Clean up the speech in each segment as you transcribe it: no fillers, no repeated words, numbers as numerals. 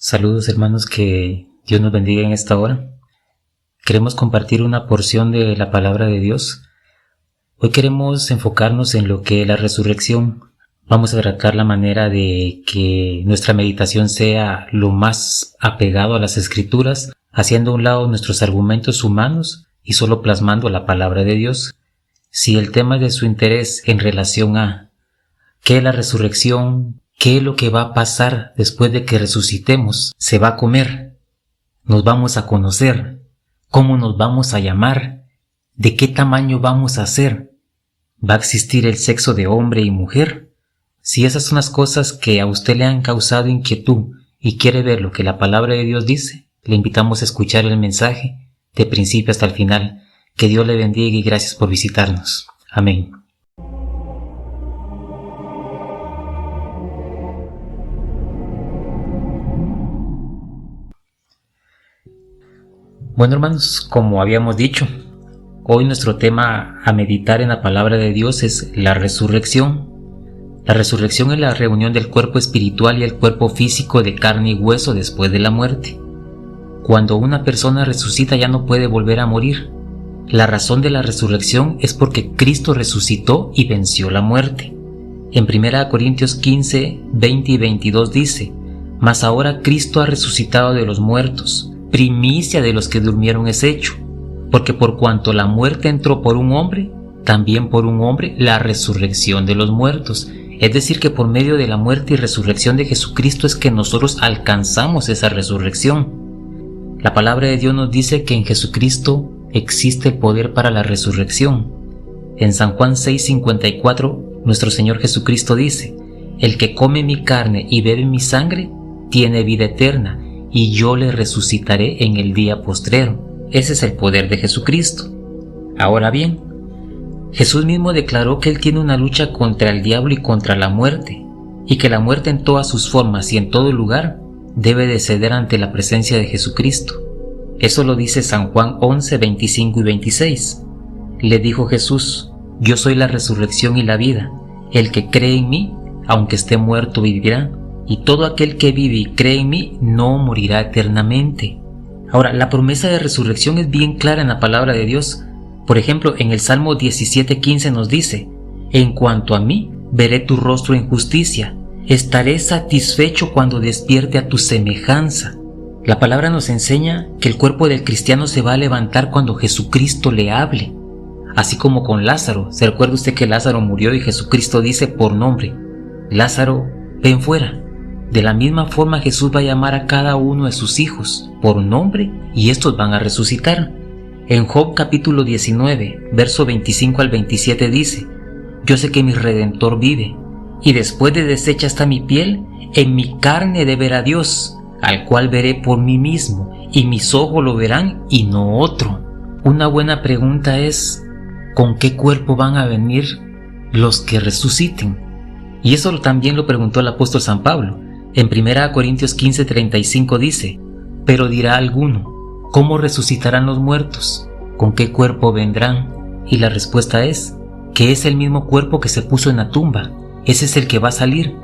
Saludos hermanos, que Dios nos bendiga en esta hora. Queremos compartir una porción de la palabra de Dios. Hoy queremos enfocarnos en lo que es la resurrección. Vamos a tratar la manera de que nuestra meditación sea lo más apegado a las Escrituras, haciendo a un lado nuestros argumentos humanos y solo plasmando la palabra de Dios. Si el tema de su interés en relación a ¿qué es la resurrección? ¿Qué es lo que va a pasar después de que resucitemos? ¿Se va a comer? ¿Nos vamos a conocer? ¿Cómo nos vamos a llamar? ¿De qué tamaño vamos a ser? ¿Va a existir el sexo de hombre y mujer? Si esas son las cosas que a usted le han causado inquietud y quiere ver lo que la palabra de Dios dice, le invitamos a escuchar el mensaje de principio hasta el final. Que Dios le bendiga y gracias por visitarnos. Amén. Bueno hermanos, como habíamos dicho, hoy nuestro tema a meditar en la palabra de Dios es la resurrección. La resurrección es la reunión del cuerpo espiritual y el cuerpo físico de carne y hueso después de la muerte. Cuando una persona resucita ya no puede volver a morir. La razón de la resurrección es porque Cristo resucitó y venció la muerte. En 1 Corintios 15, 20 y 22 dice: Mas ahora Cristo ha resucitado de los muertos, primicia de los que durmieron es hecho, porque por cuanto la muerte entró por un hombre, también por un hombre la resurrección de los muertos. Es decir, que por medio de la muerte y resurrección de Jesucristo es que nosotros alcanzamos esa resurrección. La palabra de Dios nos dice que en Jesucristo existe el poder para la resurrección. En San Juan 6:54, nuestro Señor Jesucristo dice: El que come mi carne y bebe mi sangre, tiene vida eterna, y yo le resucitaré en el día postrero. Ese es el poder de Jesucristo. Ahora bien, Jesús mismo declaró que Él tiene una lucha contra el diablo y contra la muerte, y que la muerte en todas sus formas y en todo lugar debe de ceder ante la presencia de Jesucristo. Eso lo dice San Juan 11, 25 y 26. Le dijo Jesús: Yo soy la resurrección y la vida. El que cree en mí, aunque esté muerto, vivirá. Y todo aquel que vive y cree en mí no morirá eternamente. Ahora, la promesa de resurrección es bien clara en la palabra de Dios. Por ejemplo, en el Salmo 17:15 nos dice: En cuanto a mí, veré tu rostro en justicia. Estaré satisfecho cuando despierte a tu semejanza. La palabra nos enseña que el cuerpo del cristiano se va a levantar cuando Jesucristo le hable. Así como con Lázaro. ¿Se recuerda usted que Lázaro murió y Jesucristo dice por nombre: Lázaro, ven fuera? De la misma forma Jesús va a llamar a cada uno de sus hijos por nombre y estos van a resucitar. En Job capítulo 19, verso 25 al 27 dice: Yo sé que mi Redentor vive, y después de deshecha está mi piel, en mi carne de ver a Dios, al cual veré por mí mismo, y mis ojos lo verán y no otro. Una buena pregunta es: ¿con qué cuerpo van a venir los que resuciten? Y eso también lo preguntó el apóstol San Pablo. En 1 Corintios 15:35 dice: Pero dirá alguno: ¿cómo resucitarán los muertos? ¿Con qué cuerpo vendrán? Y la respuesta es que es el mismo cuerpo que se puso en la tumba. Ese es el que va a salir.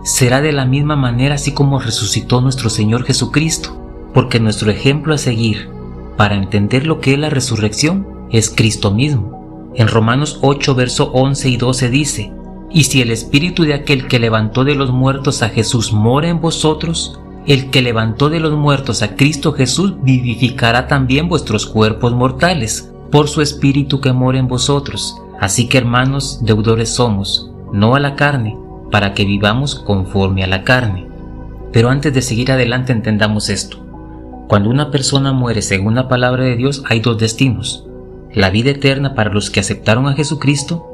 Será de la misma manera así como resucitó nuestro Señor Jesucristo, porque nuestro ejemplo a seguir para entender lo que es la resurrección es Cristo mismo. En Romanos 8, verso 11 y 12 dice: Y si el espíritu de aquel que levantó de los muertos a Jesús mora en vosotros, el que levantó de los muertos a Cristo Jesús vivificará también vuestros cuerpos mortales, por su espíritu que mora en vosotros. Así que hermanos, deudores somos, no a la carne, para que vivamos conforme a la carne. Pero antes de seguir adelante entendamos esto. Cuando una persona muere según la palabra de Dios hay dos destinos: la vida eterna para los que aceptaron a Jesucristo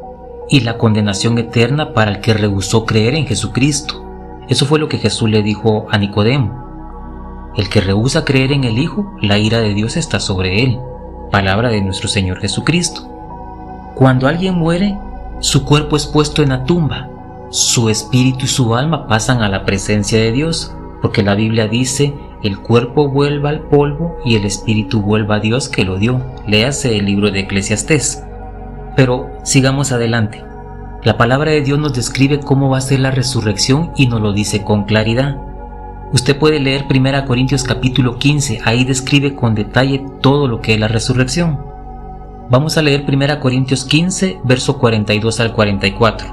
y la condenación eterna para el que rehusó creer en Jesucristo. Eso fue lo que Jesús le dijo a Nicodemo: el que rehúsa creer en el Hijo, la ira de Dios está sobre él. Palabra de nuestro Señor Jesucristo. Cuando alguien muere, su cuerpo es puesto en la tumba. Su espíritu y su alma pasan a la presencia de Dios, porque la Biblia dice: el cuerpo vuelva al polvo y el espíritu vuelva a Dios que lo dio. Léase el libro de Eclesiastés. Pero sigamos adelante. La palabra de Dios nos describe cómo va a ser la resurrección y nos lo dice con claridad. Usted puede leer 1 Corintios capítulo 15, ahí describe con detalle todo lo que es la resurrección. Vamos a leer 1 Corintios 15, verso 42 al 44.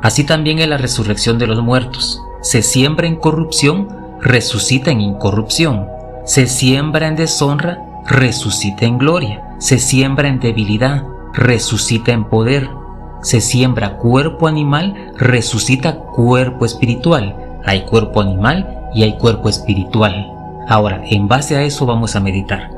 Así también es la resurrección de los muertos. Se siembra en corrupción, resucita en incorrupción. Se siembra en deshonra, resucita en gloria. Se siembra en debilidad, resucita en poder. Se siembra cuerpo animal, resucita cuerpo espiritual. Hay cuerpo animal y hay cuerpo espiritual. Ahora, en base a eso vamos a meditar.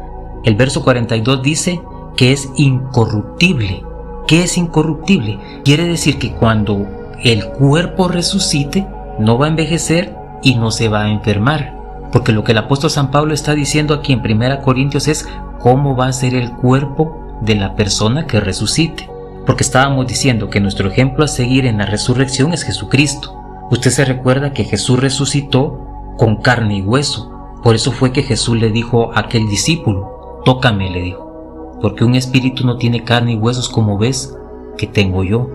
El verso 42 dice que es incorruptible. ¿Qué es incorruptible? Quiere decir que cuando el cuerpo resucite, no va a envejecer y no se va a enfermar. Porque lo que el apóstol San Pablo está diciendo aquí en 1 Corintios es cómo va a ser el cuerpo de la persona que resucite. Porque estábamos diciendo que nuestro ejemplo a seguir en la resurrección es Jesucristo. Usted se recuerda que Jesús resucitó con carne y hueso. Por eso fue que Jesús le dijo a aquel discípulo, tócame, le dijo, porque un espíritu no tiene carne y huesos como ves que tengo yo.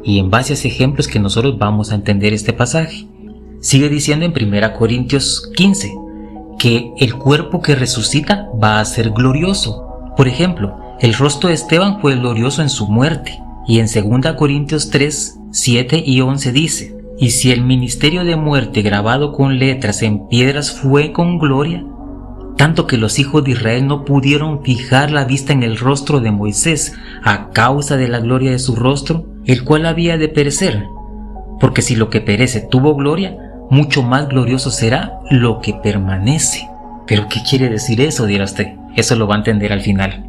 Y en base a ese ejemplo es que nosotros vamos a entender este pasaje. Sigue diciendo en 1 Corintios 15 que el cuerpo que resucita va a ser glorioso. Por ejemplo, el rostro de Esteban fue glorioso en su muerte. Y en 2 Corintios 3, 7 y 11 dice, y si el ministerio de muerte grabado con letras en piedras fue con gloria, tanto que los hijos de Israel no pudieron fijar la vista en el rostro de Moisés a causa de la gloria de su rostro, el cual había de perecer. Porque si lo que perece tuvo gloria, mucho más glorioso será lo que permanece. ¿Pero qué quiere decir eso?, dirá usted. Eso lo va a entender al final.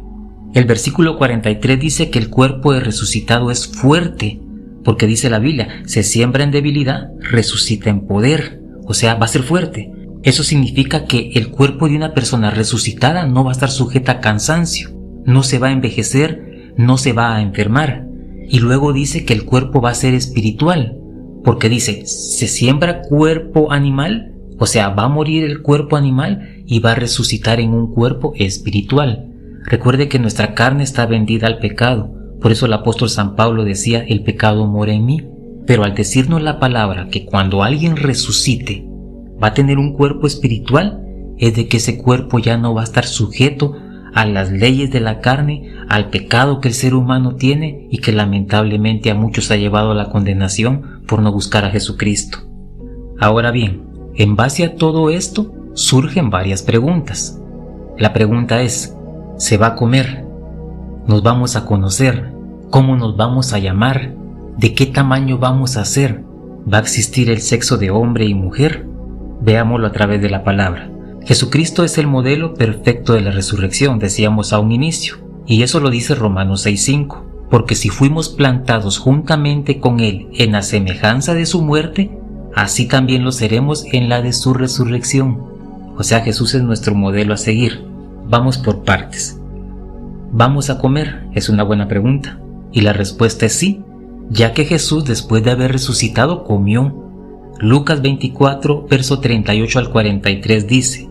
El versículo 43 dice que el cuerpo de resucitado es fuerte, porque dice la Biblia, se siembra en debilidad, resucita en poder. O sea, va a ser fuerte. Eso significa que el cuerpo de una persona resucitada no va a estar sujeta a cansancio, no se va a envejecer, no se va a enfermar. Y luego dice que el cuerpo va a ser espiritual, porque dice, se siembra cuerpo animal, o sea, va a morir el cuerpo animal y va a resucitar en un cuerpo espiritual. Recuerde que nuestra carne está vendida al pecado. Por eso el apóstol San Pablo decía, el pecado mora en mí. Pero al decirnos la palabra que cuando alguien resucite va a tener un cuerpo espiritual, es de que ese cuerpo ya no va a estar sujeto a las leyes de la carne, al pecado que el ser humano tiene y que lamentablemente a muchos ha llevado a la condenación por no buscar a Jesucristo. Ahora bien, en base a todo esto surgen varias preguntas. La pregunta es, ¿se va a comer? ¿Nos vamos a conocer? ¿Cómo nos vamos a llamar? ¿De qué tamaño vamos a ser? ¿Va a existir el sexo de hombre y mujer? Veámoslo a través de la palabra. Jesucristo es el modelo perfecto de la resurrección, decíamos a un inicio, y eso lo dice Romanos 6:5, porque si fuimos plantados juntamente con Él en la semejanza de su muerte, así también lo seremos en la de su resurrección. O sea, Jesús es nuestro modelo a seguir. Vamos por partes. ¿Vamos a comer? Es una buena pregunta. Y la respuesta es sí, ya que Jesús después de haber resucitado comió. Lucas 24, verso 38 al 43 dice,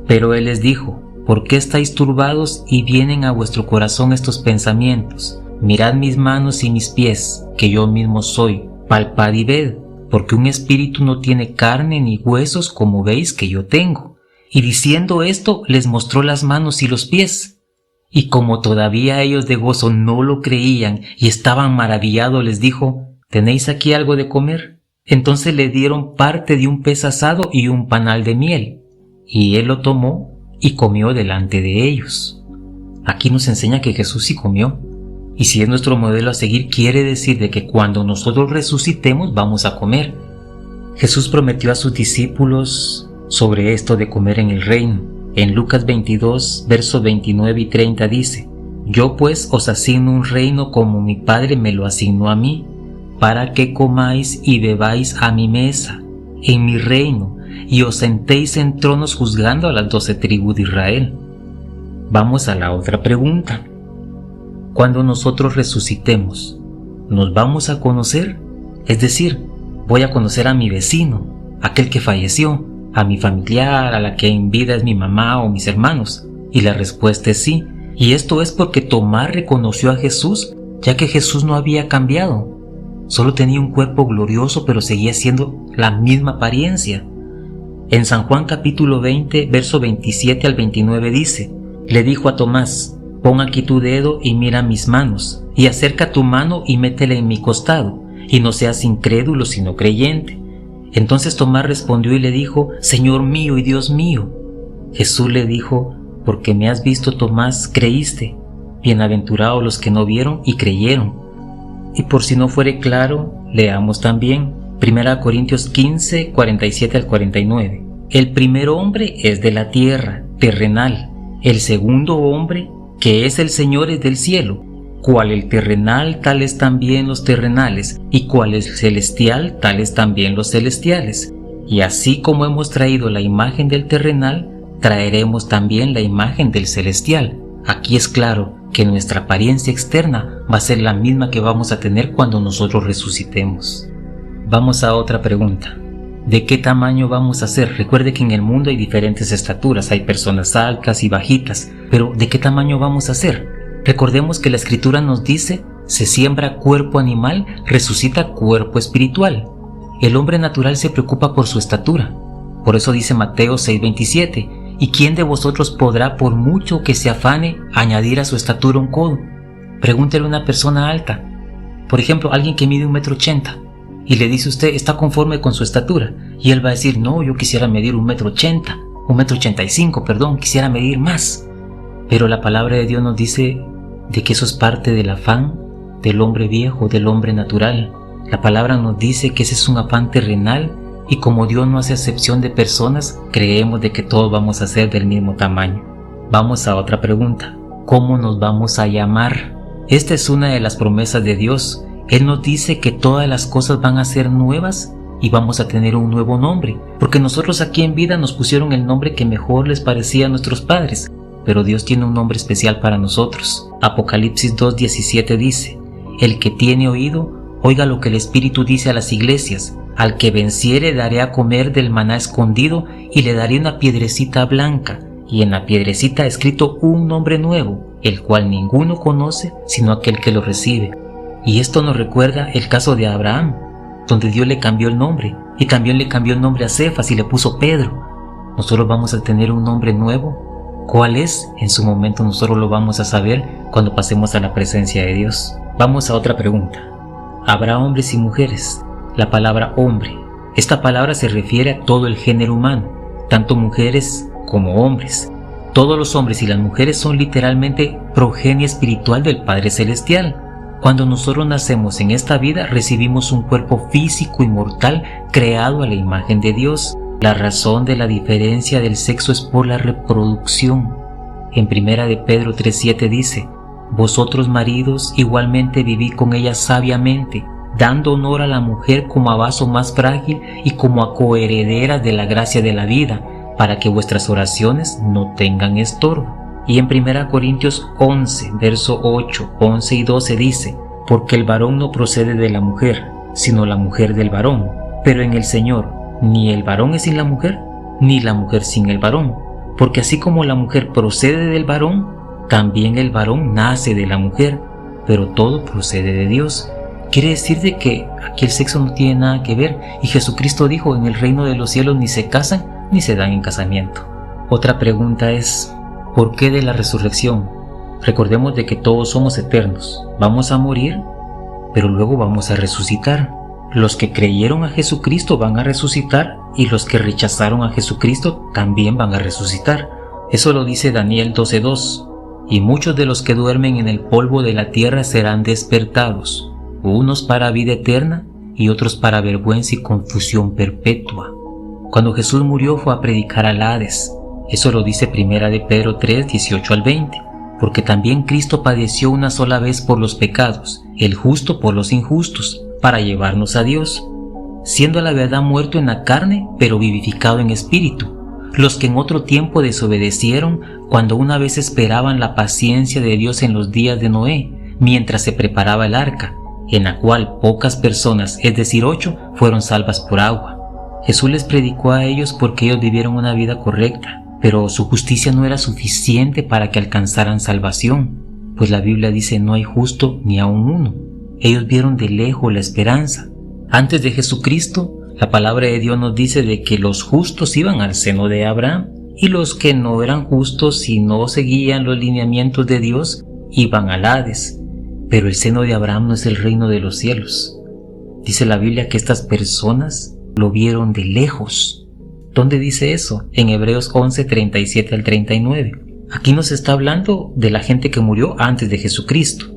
pero Él les dijo, ¿por qué estáis turbados y vienen a vuestro corazón estos pensamientos? Mirad mis manos y mis pies, que yo mismo soy, palpad y ved, porque un espíritu no tiene carne ni huesos como veis que yo tengo. Y diciendo esto, les mostró las manos y los pies. Y como todavía ellos de gozo no lo creían y estaban maravillados, les dijo, ¿tenéis aquí algo de comer? Entonces le dieron parte de un pez asado y un panal de miel, y él lo tomó y comió delante de ellos. Aquí nos enseña que Jesús sí comió, y si es nuestro modelo a seguir, quiere decir de que cuando nosotros resucitemos vamos a comer. Jesús prometió a sus discípulos sobre esto de comer en el reino. En Lucas 22, versos 29 y 30 dice, yo pues os asigno un reino como mi Padre me lo asignó a mí, para que comáis y bebáis a mi mesa, en mi reino, y os sentéis en tronos juzgando a las 12 tribus de Israel. Vamos a la otra pregunta. Cuando nosotros resucitemos, ¿nos vamos a conocer? Es decir, voy a conocer a mi vecino, aquel que falleció, a mi familiar, a la que en vida es mi mamá o mis hermanos. Y la respuesta es sí. Y esto es porque Tomás reconoció a Jesús, ya que Jesús no había cambiado. Solo tenía un cuerpo glorioso, pero seguía siendo la misma apariencia. En San Juan capítulo 20, verso 27 al 29 dice: le dijo a Tomás: pon aquí tu dedo y mira mis manos, y acerca tu mano y métela en mi costado, y no seas incrédulo sino creyente. Entonces Tomás respondió y le dijo: Señor mío y Dios mío. Jesús le dijo: porque me has visto, Tomás, creíste. Bienaventurados los que no vieron y creyeron. Y por si no fuere claro, leamos también 1 Corintios 15, 47 al 49. El primer hombre es de la tierra, terrenal. El segundo hombre, que es el Señor, es del cielo. Cual el terrenal, tales también los terrenales, y cual el celestial, tales también los celestiales. Y así como hemos traído la imagen del terrenal, traeremos también la imagen del celestial. Aquí es claro que nuestra apariencia externa va a ser la misma que vamos a tener cuando nosotros resucitemos. Vamos a otra pregunta. ¿De qué tamaño vamos a ser? Recuerde que en el mundo hay diferentes estaturas, hay personas altas y bajitas, pero ¿de qué tamaño vamos a ser? Recordemos que la Escritura nos dice: se siembra cuerpo animal, resucita cuerpo espiritual. El hombre natural se preocupa por su estatura. Por eso dice Mateo 6:27, ¿y quién de vosotros podrá, por mucho que se afane, añadir a su estatura un codo? Pregúntele a una persona alta, por ejemplo, alguien que mide 1,80 m, y le dice usted: ¿está conforme con su estatura? Y él va a decir: no, yo quisiera medir 1,80 m, 1,85 m, quisiera medir más. Pero la palabra de Dios nos dice de que eso es parte del afán del hombre viejo, del hombre natural. La palabra nos dice que ese es un afán terrenal, y como Dios no hace excepción de personas, creemos de que todos vamos a ser del mismo tamaño. Vamos a otra pregunta. ¿Cómo nos vamos a llamar? Esta es una de las promesas de Dios. Él nos dice que todas las cosas van a ser nuevas y vamos a tener un nuevo nombre, porque nosotros aquí en vida nos pusieron el nombre que mejor les parecía a nuestros padres, pero Dios tiene un nombre especial para nosotros. Apocalipsis 2:17 dice: el que tiene oído, oiga lo que el Espíritu dice a las iglesias. Al que venciere daré a comer del maná escondido, y le daré una piedrecita blanca, y en la piedrecita escrito un nombre nuevo, el cual ninguno conoce sino aquel que lo recibe. Y esto nos recuerda el caso de Abraham, donde Dios le cambió el nombre, y también le cambió el nombre a Cefas y le puso Pedro. Nosotros vamos a tener un nombre nuevo. ¿Cuál es? En su momento nosotros lo vamos a saber cuando pasemos a la presencia de Dios. Vamos a otra pregunta. ¿Habrá hombres y mujeres? La palabra hombre. Esta palabra se refiere a todo el género humano, tanto mujeres como hombres. Todos los hombres y las mujeres son literalmente progenie espiritual del Padre Celestial. Cuando nosotros nacemos en esta vida, recibimos un cuerpo físico y mortal creado a la imagen de Dios. La razón de la diferencia del sexo es por la reproducción. En 1 de Pedro 3:7 dice: vosotros maridos igualmente vivid con ella sabiamente, dando honor a la mujer como a vaso más frágil y como a coheredera de la gracia de la vida, para que vuestras oraciones no tengan estorbo. Y en 1 Corintios 11, verso 8, 11 y 12 dice: porque el varón no procede de la mujer, sino la mujer del varón. Pero en el Señor, ni el varón es sin la mujer, ni la mujer sin el varón. Porque así como la mujer procede del varón, también el varón nace de la mujer, pero todo procede de Dios. Quiere decir de que aquí el sexo no tiene nada que ver, y Jesucristo dijo: en el reino de los cielos ni se casan ni se dan en casamiento. Otra pregunta es: ¿por qué de la resurrección? Recordemos de que todos somos eternos, vamos a morir, pero luego vamos a resucitar. Los que creyeron a Jesucristo van a resucitar, y los que rechazaron a Jesucristo también van a resucitar. Eso lo dice Daniel 12:2. Y muchos de los que duermen en el polvo de la tierra serán despertados, unos para vida eterna y otros para vergüenza y confusión perpetua. Cuando Jesús murió fue a predicar al Hades. Eso lo dice 1 de Pedro 3, 18 al 20. Porque también Cristo padeció una sola vez por los pecados, el justo por los injustos, para llevarnos a Dios, siendo a la verdad muerto en la carne, pero vivificado en espíritu. Los que en otro tiempo desobedecieron, cuando una vez esperaban la paciencia de Dios en los días de Noé, mientras se preparaba el arca, en la cual pocas personas, es decir 8, fueron salvas por agua. Jesús les predicó a ellos porque ellos vivieron una vida correcta, pero su justicia no era suficiente para que alcanzaran salvación, pues la Biblia dice: no hay justo ni aun uno. Ellos vieron de lejos la esperanza. Antes de Jesucristo, La palabra de Dios nos dice de que los justos iban al seno de Abraham y los que no eran justos y no seguían los lineamientos de Dios iban al Hades. Pero el seno de Abraham no es el reino de los cielos. Dice la Biblia que estas personas lo vieron de lejos. ¿Dónde dice eso? En Hebreos 11, 37 al 39. Aquí nos está hablando de la gente que murió antes de Jesucristo.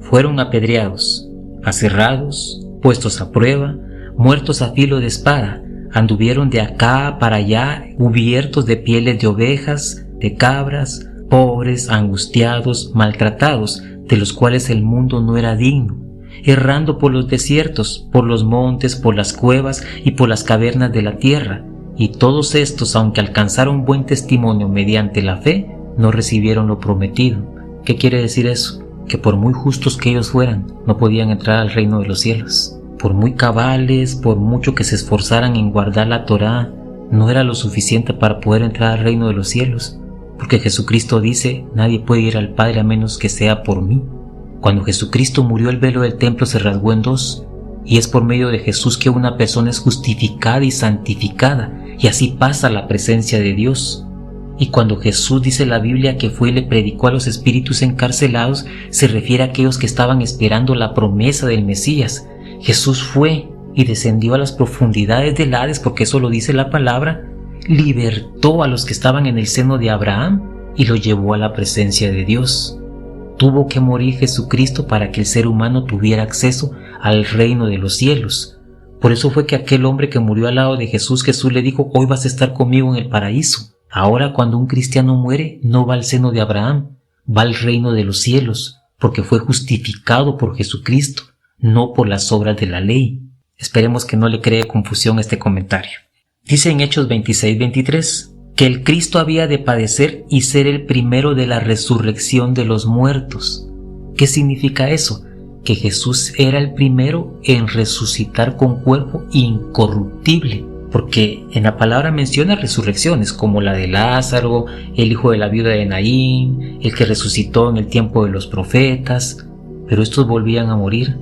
Fueron apedreados, aserrados, puestos a prueba, muertos a filo de espada, anduvieron de acá para allá, cubiertos de pieles de ovejas, de cabras, pobres, angustiados, maltratados, de los cuales el mundo no era digno, errando por los desiertos, por los montes, por las cuevas y por las cavernas de la tierra. Y todos estos, aunque alcanzaron buen testimonio mediante la fe, no recibieron lo prometido. ¿Qué quiere decir eso? Que por muy justos que ellos fueran, no podían entrar al reino de los cielos. Por muy cabales, por mucho que se esforzaran en guardar la Torá, no era lo suficiente para poder entrar al reino de los cielos. Porque Jesucristo dice, nadie puede ir al Padre a menos que sea por mí. Cuando Jesucristo murió, el velo del templo se rasgó en dos, y es por medio de Jesús que una persona es justificada y santificada, y así pasa a la presencia de Dios. Y cuando Jesús dice en la Biblia que fue y le predicó a los espíritus encarcelados, se refiere a aquellos que estaban esperando la promesa del Mesías. Jesús fue y descendió a las profundidades del Hades, porque eso lo dice la palabra, libertó a los que estaban en el seno de Abraham y los llevó a la presencia de Dios. Tuvo que morir Jesucristo para que el ser humano tuviera acceso al reino de los cielos. Por eso fue que aquel hombre que murió al lado de Jesús, Jesús le dijo, hoy vas a estar conmigo en el paraíso. Ahora cuando un cristiano muere, no va al seno de Abraham, va al reino de los cielos, porque fue justificado por Jesucristo, no por las obras de la ley. Esperemos que no le cree confusión este comentario. Dice en Hechos 26-23, que el Cristo había de padecer y ser el primero de la resurrección de los muertos. ¿Qué significa eso? Que Jesús era el primero en resucitar con cuerpo incorruptible, porque en la palabra menciona resurrecciones como la de Lázaro, el hijo de la viuda de Naín, el que resucitó en el tiempo de los profetas, pero estos volvían a morir.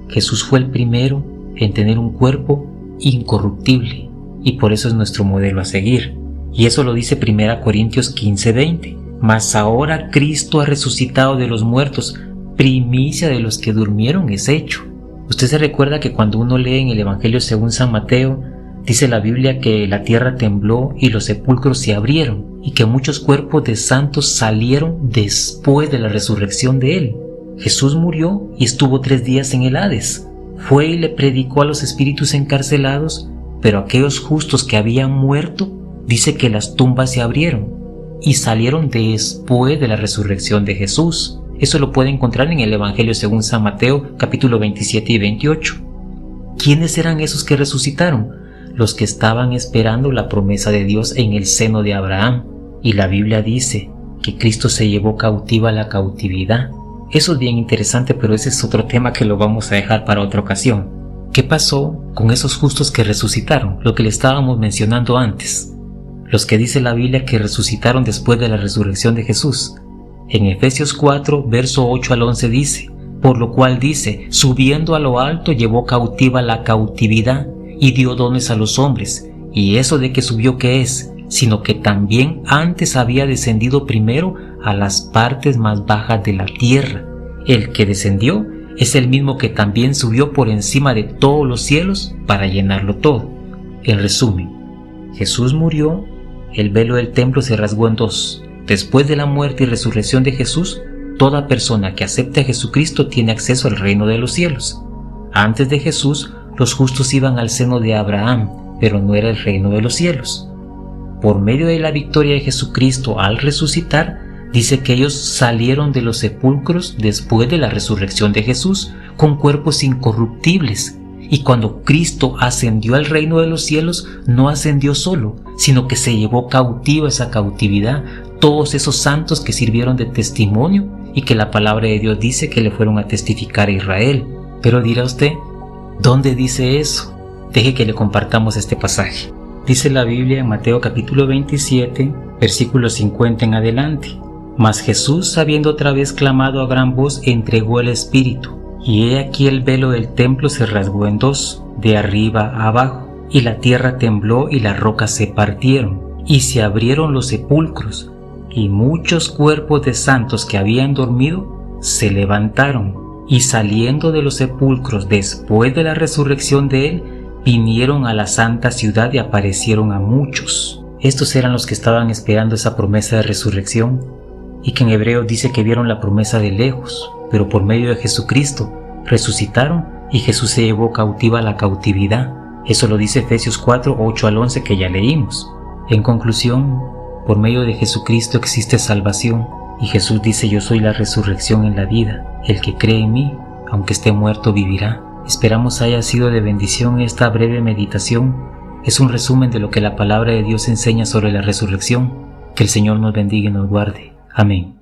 Jesús fue el primero en tener un cuerpo incorruptible y por eso es nuestro modelo a seguir. Y eso lo dice 1 Corintios 15:20. Mas ahora Cristo ha resucitado de los muertos, primicia de los que durmieron es hecho. Usted se recuerda que cuando uno lee en el Evangelio según San Mateo, dice la Biblia que la tierra tembló y los sepulcros se abrieron y que muchos cuerpos de santos salieron después de la resurrección de él. Jesús murió y estuvo 3 días en el Hades. Fue y le predicó a los espíritus encarcelados, pero aquellos justos que habían muerto, dice que las tumbas se abrieron y salieron después de la resurrección de Jesús. Eso lo puede encontrar en el Evangelio según San Mateo, capítulo 27 y 28. ¿Quiénes eran esos que resucitaron? Los que estaban esperando la promesa de Dios en el seno de Abraham. Y la Biblia dice que Cristo se llevó cautiva la cautividad. Eso es bien interesante, pero ese es otro tema que lo vamos a dejar para otra ocasión. ¿Qué pasó con esos justos que resucitaron? Lo que le estábamos mencionando antes. Los que dice la Biblia que resucitaron después de la resurrección de Jesús. En Efesios 4, verso 8 al 11 dice, por lo cual dice, subiendo a lo alto llevó cautiva la cautividad y dio dones a los hombres. Y eso de que subió, ¿qué es? Sino que también antes había descendido primero a las partes más bajas de la tierra. El que descendió es el mismo que también subió por encima de todos los cielos para llenarlo todo. En resumen, Jesús murió, el velo del templo se rasgó en dos. Después de la muerte y resurrección de Jesús, toda persona que acepte a Jesucristo tiene acceso al reino de los cielos. Antes de Jesús, los justos iban al seno de Abraham, pero no era el reino de los cielos. Por medio de la victoria de Jesucristo al resucitar, dice que ellos salieron de los sepulcros después de la resurrección de Jesús, con cuerpos incorruptibles. Y cuando Cristo ascendió al reino de los cielos, no ascendió solo, sino que se llevó cautiva esa cautividad todos esos santos que sirvieron de testimonio y que la palabra de Dios dice que le fueron a testificar a Israel. Pero dirá usted, ¿dónde dice eso? Deje que le compartamos este pasaje. Dice la Biblia en Mateo capítulo 27, versículo 50 en adelante. Mas Jesús, habiendo otra vez clamado a gran voz, entregó el Espíritu. Y he aquí el velo del templo se rasgó en dos, de arriba a abajo, y la tierra tembló y las rocas se partieron, y se abrieron los sepulcros, y muchos cuerpos de santos que habían dormido se levantaron, y saliendo de los sepulcros después de la resurrección de él, vinieron a la santa ciudad y aparecieron a muchos. Estos eran los que estaban esperando esa promesa de resurrección, y que en Hebreos dice que vieron la promesa de lejos, pero por medio de Jesucristo resucitaron y Jesús se llevó cautiva la cautividad. Eso lo dice Efesios 4, 8 al 11 que ya leímos. En conclusión, por medio de Jesucristo existe salvación, y Jesús dice: yo soy la resurrección en la vida. El que cree en mí, aunque esté muerto, vivirá. Esperamos haya sido de bendición esta breve meditación. Es un resumen de lo que la palabra de Dios enseña sobre la resurrección. Que el Señor nos bendiga y nos guarde. Amén.